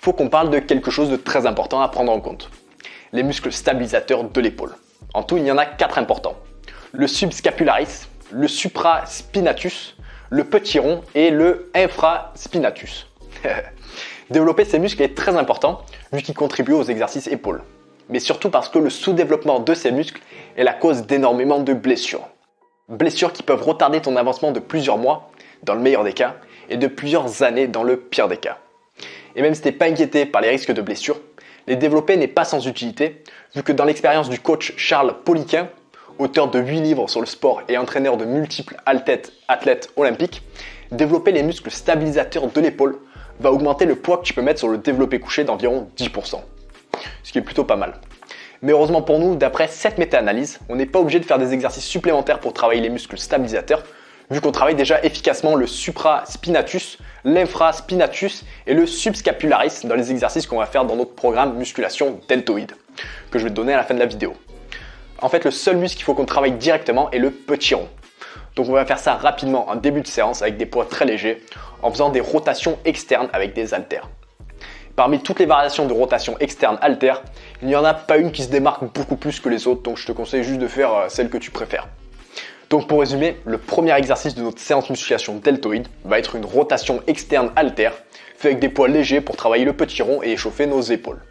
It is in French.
faut qu'on parle de quelque chose de très important à prendre en compte. Les muscles stabilisateurs de l'épaule. En tout, il y en a 4 importants. Le subscapularis, le supraspinatus, le petit rond et le infraspinatus. Développer ces muscles est très important vu qu'ils contribuent aux exercices épaules. Mais surtout parce que le sous-développement de ces muscles est la cause d'énormément de blessures. Blessures qui peuvent retarder ton avancement de plusieurs mois, dans le meilleur des cas, et de plusieurs années dans le pire des cas. Et même si tu n'es pas inquiété par les risques de blessures, les développer n'est pas sans utilité, vu que dans l'expérience du coach Charles Poliquin, auteur de 8 livres sur le sport et entraîneur de multiples athlètes olympiques, développer les muscles stabilisateurs de l'épaule va augmenter le poids que tu peux mettre sur le développé couché d'environ 10%. Ce qui est plutôt pas mal. Mais heureusement pour nous, d'après cette méta-analyse, on n'est pas obligé de faire des exercices supplémentaires pour travailler les muscles stabilisateurs, vu qu'on travaille déjà efficacement le supraspinatus, l'infraspinatus et le subscapularis dans les exercices qu'on va faire dans notre programme musculation deltoïde, que je vais te donner à la fin de la vidéo. En fait, le seul muscle qu'il faut qu'on travaille directement est le petit rond. Donc on va faire ça rapidement en début de séance avec des poids très légers, en faisant des rotations externes avec des haltères. Parmi toutes les variations de rotation externe haltère, il n'y en a pas une qui se démarque beaucoup plus que les autres, donc je te conseille juste de faire celle que tu préfères. Donc pour résumer, le premier exercice de notre séance musculation deltoïde va être une rotation externe haltère, fait avec des poids légers pour travailler le petit rond et échauffer nos épaules.